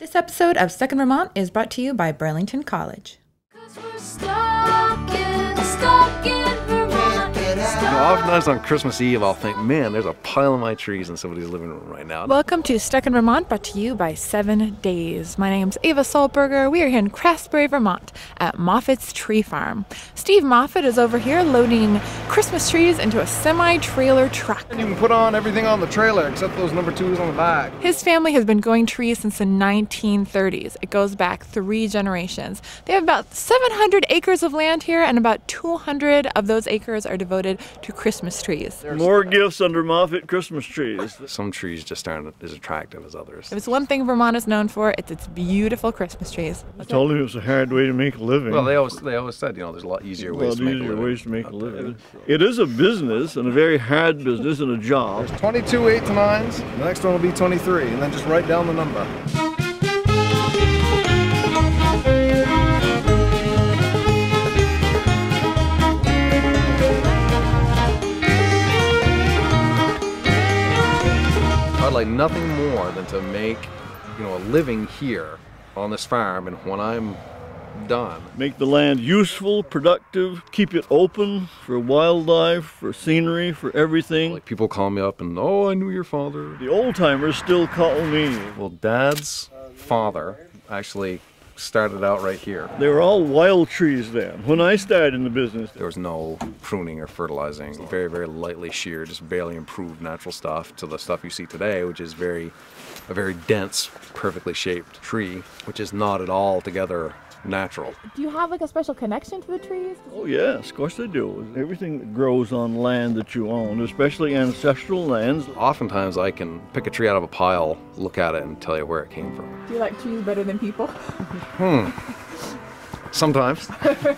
This episode of Stuck in Vermont is brought to you by Burlington College. Oftentimes on Christmas Eve, I'll think, man, there's a pile of my trees in somebody's living room right now. Welcome to Stuck in Vermont, brought to you by 7 Days. My name's Ava Solberger. We are here in Craftsbury, Vermont at Moffatt's Tree Farm. Steve Moffatt is over here loading Christmas trees into a semi-trailer truck. You can put on everything on the trailer except those number 2s on the back. His family has been growing trees since the 1930s. It goes back 3 generations. They have about 700 acres of land here, and about 200 of those acres are devoted to Christmas trees. More gifts under Moffatt Christmas trees. Some trees just aren't as attractive as others. If it's one thing Vermont is known for, it's its beautiful Christmas trees. I told him it was a hard way to make a living. Well, they always said, you know, there's a lot easier ways to make a living. It is a business, and a very hard business, and a job. There's 22 8-9s, the next one will be 23, and then just write down the number. I'd like nothing more than to make, you know, a living here on this farm, and when I'm done, make the land useful, productive, keep it open for wildlife, for scenery, for everything. like people call me up and, oh, I knew your father. The old timers still call me. Well, Dad's father actually started out right here. They were all wild trees then. When I started in the business, There was no pruning or fertilizing. Very, very lightly sheared, just barely improved natural stuff to the stuff you see today, which is a very dense, perfectly shaped tree, which is not at all together natural. Do you have like a special connection to the trees? oh yes, of course they do. Everything that grows on land that you own, especially ancestral lands. Oftentimes I can pick a tree out of a pile, look at it, and tell you where it came from. Do you like trees better than people? Sometimes.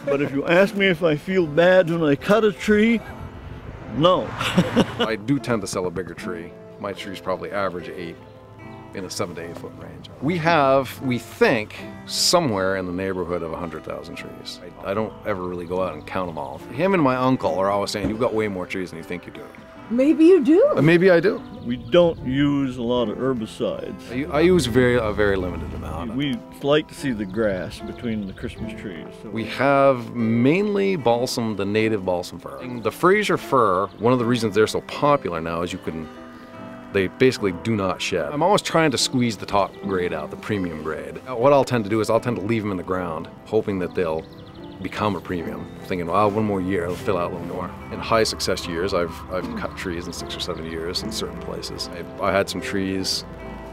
But if you ask me if I feel bad when I cut a tree, no. I do tend to sell a bigger tree. My trees probably average 8 in a 7 to 8 foot range. We think, somewhere in the neighborhood of 100,000 trees. I don't ever really go out and count them all. Him and my uncle are always saying, you've got way more trees than you think you do. Maybe you do. Maybe I do. We don't use a lot of herbicides. I use a very limited amount. We like to see the grass between the Christmas trees. So We have mainly balsam, the native balsam fir. The Fraser fir, one of the reasons they're so popular now is they basically do not shed. I'm always trying to squeeze the top grade out, the premium grade. What I'll tend to do is I'll tend to leave them in the ground, hoping that they'll become a premium. Thinking, well, 1 more year, it'll fill out a little more. In high success years, I've cut trees in 6 or 7 years in certain places. I had some trees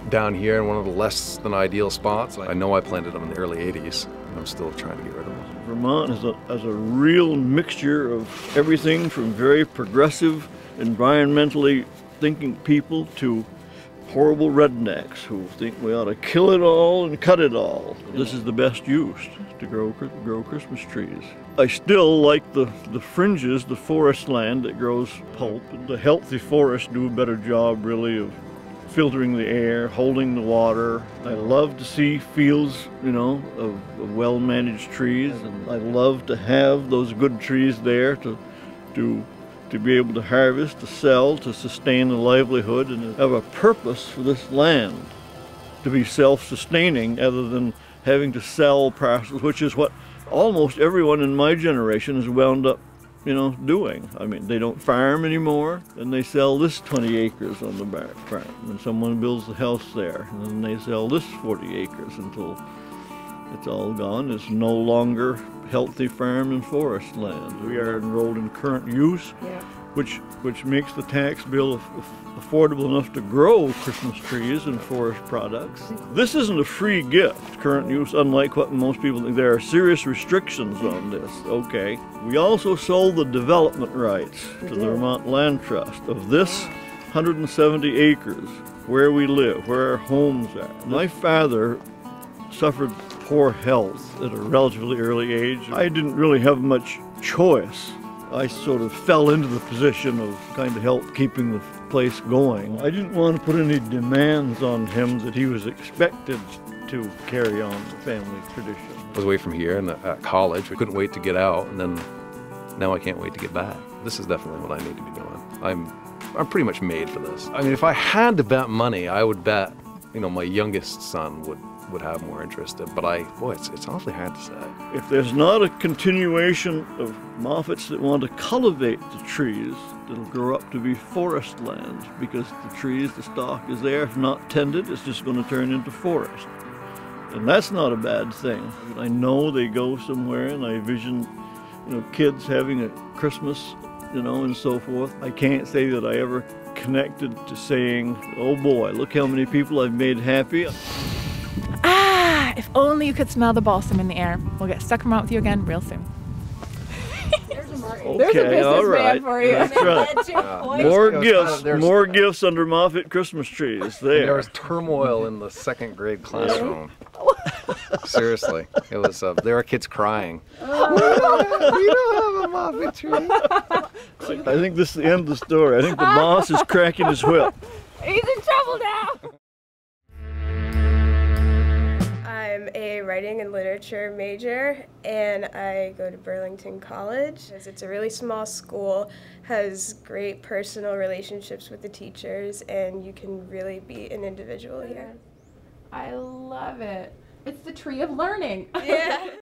down here in one of the less than ideal spots. I know I planted them in the early 80s, and I'm still trying to get rid of them. Vermont has a real mixture of everything from very progressive, environmentally thinking people to horrible rednecks who think we ought to kill it all and cut it all. This is the best use to grow Christmas trees. I still like the fringes, the forest land that grows pulp. The healthy forests do a better job really of filtering the air, holding the water. I love to see fields, you know, of well-managed trees, and I love to have those good trees there to be able to harvest, to sell, to sustain a livelihood, and have a purpose for this land, to be self-sustaining other than having to sell parcels, which is what almost everyone in my generation has wound up, you know, doing. I mean, they don't farm anymore, and they sell this 20 acres on the back farm, and someone builds a house there, and then they sell this 40 acres until it's all gone. It's no longer healthy farm and forest land. We are enrolled in current use, which makes the tax bill affordable enough to grow Christmas trees and forest products. This isn't a free gift, current use, unlike what most people think. There are serious restrictions on this, okay. We also sold the development rights to the Vermont Land Trust of this 170 acres where we live, where our homes are. My father suffered poor health at a relatively early age. I didn't really have much choice. I sort of fell into the position of kind of help keeping the place going. I didn't want to put any demands on him that he was expected to carry on the family tradition. I was away from here and at college. I couldn't wait to get out, and then now I can't wait to get back. This is definitely what I need to be doing. I'm pretty much made for this. I mean, if I had to bet money, I would bet, you know, my youngest son would would have more interest. But boy, it's awfully hard to say. If there's not a continuation of Moffatts that want to cultivate the trees, it'll grow up to be forest land, because the trees, the stock is there. If not tended, it's just going to turn into forest. And that's not a bad thing. I know they go somewhere, and I vision, kids having a Christmas, and so forth. I can't say that I ever connected to saying, oh boy, look how many people I've made happy. Ah, if only you could smell the balsam in the air. We'll get stuck around with you again real soon. Okay, There's a business all right. man for you. That's right. More gifts under Moffatt Christmas trees. There was turmoil in the second grade classroom. Seriously, it was. There were kids crying. We don't have a Moffatt tree. I think this is the end of the story. I think the boss is cracking his whip. He's in trouble now. I'm a writing and literature major, and I go to Burlington College. It's a really small school, has great personal relationships with the teachers, and you can really be an individual here. I love it. It's the tree of learning. Yeah.